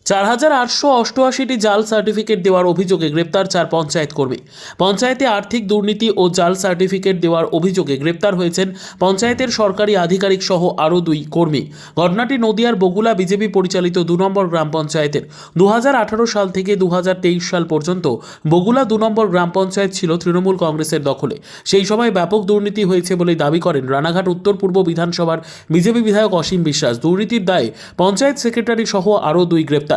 4888টি জাল সার্টিফিকেট দেওয়ার অভিযোগে গ্রেপ্তার 4 পঞ্চায়েত কর্মী। পঞ্চায়েতে আর্থিক দুর্নীতি ও জাল সার্টিফিকেট দেওয়ার অভিযোগে গ্রেপ্তার হয়েছেন পঞ্চায়েতের সরকারি আধিকারিক সহ আরও 2 কর্মী। ঘটনাটি নদিয়ার বগুলা বিজেপি পরিচালিত 2 নম্বর গ্রাম পঞ্চায়েতের। 2018 সাল থেকে 2023 সাল পর্যন্ত বগুলা 2 নম্বর গ্রাম পঞ্চায়েত ছিল তৃণমূল কংগ্রেসের দখলে। সেই সময় ব্যাপক দুর্নীতি হয়েছে বলে দাবি করেন রানাঘাট উত্তর পূর্ব বিধানসভার বিজেপি বিধায়ক অসীম বিশ্বাস। দুর্নীতির দায়ে পঞ্চায়েত সেক্রেটারি সহ আরও 2 গ্রেপ্তার।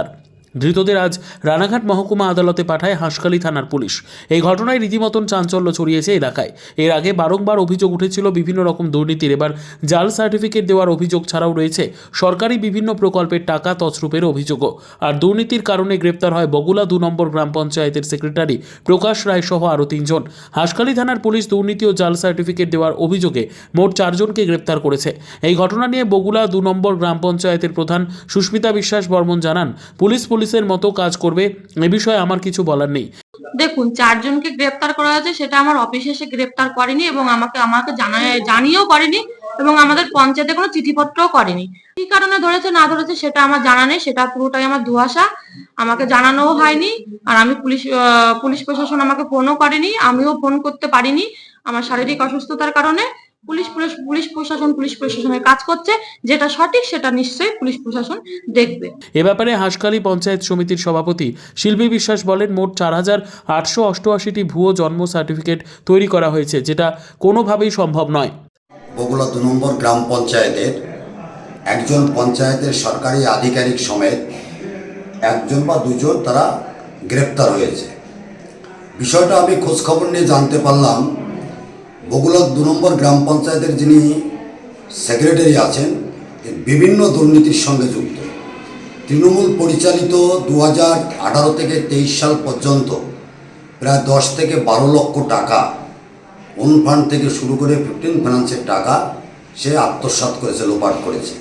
ধৃতদের আজ রানাঘাট মহকুমা আদালতে পাঠায় হাঁসখালি থানার পুলিশ। এই ঘটনায় রীতিমতন চাঞ্চল্য ছড়িয়েছে এলাকায়। এর আগে বারংবার অভিযোগ উঠেছিল বিভিন্ন রকম দুর্নীতির। এবার জাল সার্টিফিকেট দেওয়ার অভিযোগ ছাড়াও রয়েছে সরকারি বিভিন্ন প্রকল্পের টাকা তছরূপের অভিযোগও। আর দুর্নীতির কারণে গ্রেপ্তার হয় বগুলা 2 নম্বর গ্রাম পঞ্চায়েতের সেক্রেটারি প্রকাশ রায় সহ আরও 3 জন। হাঁসখালি থানার পুলিশ দুর্নীতি ও জাল সার্টিফিকেট দেওয়ার অভিযোগে মোট 4 জনকে গ্রেপ্তার করেছে। এই ঘটনা নিয়ে বগুলা 2 নম্বর গ্রাম পঞ্চায়েতের প্রধান সুস্মিতা বিশ্বাস বর্মন জানান, পুলিশের মতো কাজ করবে, এ বিষয়ে আমার কিছু বলার নেই। দেখুন, 4 জনকে গ্রেপ্তার করা হয়েছে, সেটা আমার অফিসে এসে গ্রেপ্তার করেনি এবং আমাকে জানিয়েও করেনি এবং আমাদের পঞ্চায়েতে কোনো চিঠিপত্রও করেনি। কি কারণে ধরেছে না ধরেছে সেটা আমার জানা নেই, সেটা পুরোটাই আমার দুহাসা। আমাকে জানানোও হয়নি। আর আমি পুলিশ প্রশাসন আমাকে ফোনও করেনি, আমিও ফোন করতে পারিনি আমার শারীরিক অসুস্থতার কারণে। পুলিশ প্রশাসনের কাজ করছে, যেটা সঠিক সেটা নিশ্চয়ই পুলিশ প্রশাসন দেখবে। এ ব্যাপারে হাঁসখালি পঞ্চায়েত সমিতির সভাপতি শিল্পী বিশ্বাস বলেন, মোট 4888টি ভুয়ো জন্ম সার্টিফিকেট তৈরি করা হয়েছে, যেটা কোনোভাবেই সম্ভব নয়। বগুলা 2 নম্বর গ্রাম পঞ্চায়েতের একজন পঞ্চায়েতের সরকারি আধিকারিক সমেত 1 জন বা 2 জন তারা গ্রেপ্তার হয়েছে। বিষয়টা আমি খোঁজখবর নিয়ে জানতে পারলাম, বগুলা 2 নম্বর গ্রাম পঞ্চায়েতের যিনি সেক্রেটারি আছেন বিভিন্ন দুর্নীতির সঙ্গে যুক্ত। তৃণমূল পরিচালিত 2018 থেকে 23 সাল পর্যন্ত প্রায় 10 থেকে 12 লক্ষ টাকা ওন ফান্ড থেকে শুরু করে 15 ফাইন্যান্সের টাকা সে আত্মসাৎ করেছে, লোপাট করেছে।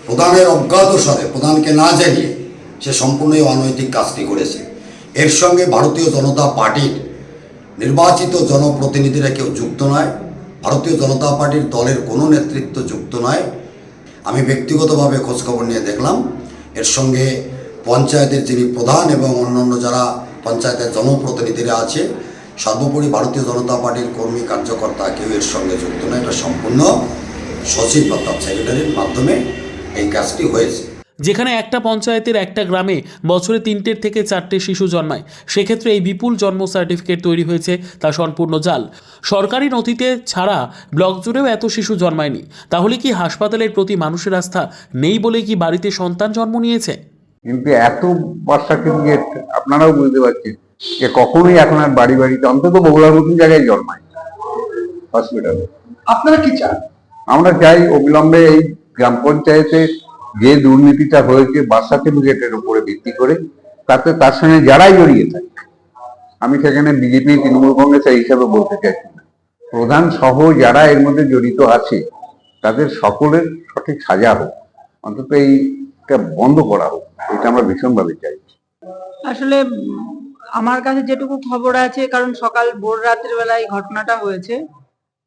প্রধানের অজ্ঞাতসারে, প্রধানকে না জানিয়ে সে সম্পূর্ণই অনৈতিক কাজটি করেছে। এর সঙ্গে ভারতীয় জনতা পার্টির নির্বাচিত জনপ্রতিনিধিরা কেউ যুক্ত নয়, ভারতীয় জনতা পার্টির দলের কোনো নেতৃত্ব যুক্ত নয়। আমি ব্যক্তিগতভাবে খোঁজখবর নিয়ে দেখলাম, এর সঙ্গে পঞ্চায়েতের যিনি প্রধান এবং অন্যান্য যারা পঞ্চায়েতের জনপ্রতিনিধিরা আছে, সর্বোপরি ভারতীয় জনতা পার্টির কর্মী কার্যকর্তা কেউ এর সঙ্গে যুক্ত নয়। এটা সম্পূর্ণ সচিব অর্থাৎ সেক্রেটারির মাধ্যমে এই কাজটি হয়েছে। যেখানে একটা পঞ্চায়েতের একটা গ্রামে বছরে 3টে থেকে 4টে শিশু জন্মায়, সেক্ষেত্রে এই বিপুল জন্ম সার্টিফিকেট তৈরি হয়েছে তা সম্পূর্ণ জাল। সরকারি নথিতে ছাড়া ব্লক জুড়েও এত শিশু জন্মায়নি। তাহলে কি হাসপাতালের প্রতি মানুষের আস্থা নেই বলে কি বাড়িতে সন্তান জন্ম নিয়েছে? কিন্তু এত বাচ্চাকে নিয়ে আপনারাও বুঝতে পারছেন যে কখনোই এখন আর বাড়িতে অন্তত বগুড়ার মতন জায়গায় জন্মায় হসপিটালে। আপনারা কি চান? আমরা চাই অবিলম্বে এই গ্রাম পঞ্চায়েতে যে দুর্নীতিটা হয়েছে বার্থ সার্টিফিকেটের উপরে ভিত্তি করে, তাতে তার সঙ্গে যারাই জড়িয়ে থাকে, আমি সেখানে বিজেপি তৃণমূল কংগ্রেস এই হিসাবে বলতে চাইছি না, প্রধান সহ যারা এর মধ্যে জড়িত আছে তাদের সকলের সঠিক সাজা হোক, অন্তত এইটা বন্ধ করা হোক, এটা আমরা ভীষণভাবে চাইছি। আসলে আমার কাছে যেটুকু খবর আছে, কারণ সকাল ভোর রাতের বেলায় ঘটনাটা হয়েছে,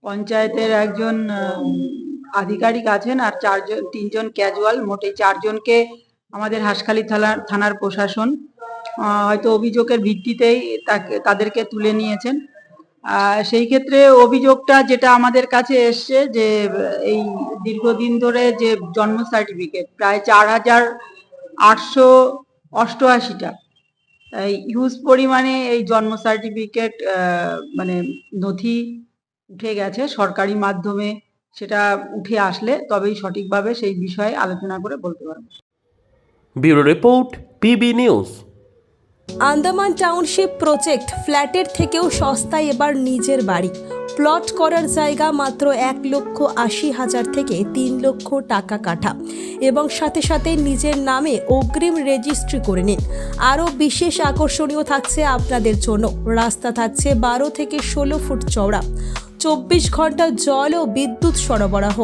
পঞ্চায়েতের একজন আধিকারিক আছেন আর 3 জন ক্যাজুয়াল, মোটে 4 জনকে আমাদের হাঁসখালি থানার প্রশাসন হয়তো অভিযোগের ভিত্তিতেই তাদেরকে তুলে নিয়েছেন। সেই ক্ষেত্রে অভিযোগটা যেটা আমাদের কাছে এসছে যে এই দীর্ঘদিন ধরে যে জন্ম সার্টিফিকেট প্রায় 4888টা হিউজ পরিমাণে এই জন্ম সার্টিফিকেট মানে নথি উঠে গেছে সরকারি মাধ্যমে। সেটা উঠে আসলে তবেই সঠিকভাবে সেই বিষয়ে আলোচনা করে বলতে পারবো। Bureau report, PB news. Andaman township project, ফ্ল্যাটের থেকেও সস্তায় এবার নিজের বাড়ি। প্লট করার জায়গা মাত্র 1,80,000 থেকে 3 লক্ষ টাকা কাঠা এবং সাথে সাথে নিজের নামে অগ্রিম রেজিস্ট্রি করে নিন। আরও বিশেষ আকর্ষণীয় থাকছে আপনাদের জন্য, রাস্তা থাকছে 12 থেকে 16 ফুট চওড়া। 24 ঘন্টা জল ও বিদ্যুৎ সরবরাহ,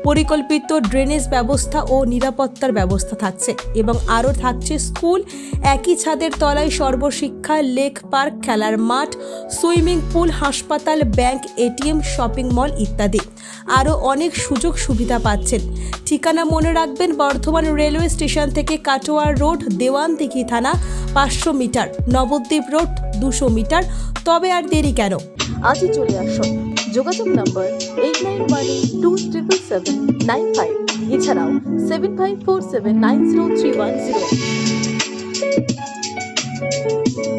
পরিকল্পিত ড্রেনেজ ব্যবস্থা ও নিরাপত্তার ব্যবস্থা থাকছে এবং আরও থাকছে স্কুল, একই ছাদের তলায় সর্বশিক্ষা, লেক পার্ক, খেলার মাঠ, সুইমিং পুল, হাসপাতাল, ব্যাংক, এটিএম, শপিং মল ইত্যাদি। আরও অনেক সুযোগ সুবিধা পাচ্ছেন। ঠিকানা মনে রাখবেন, বর্ধমান রেলওয়ে স্টেশন থেকে কাটোয়া রোড, দেওয়ানদিঘি থানা 500 মিটার, নবদ্বীপ রোড 200 মিটার। তবে আর দেরি কেন, আজই চলে আসুন। যোগাযোগ নম্বর 8918277795, এছাড়াও 7547903108।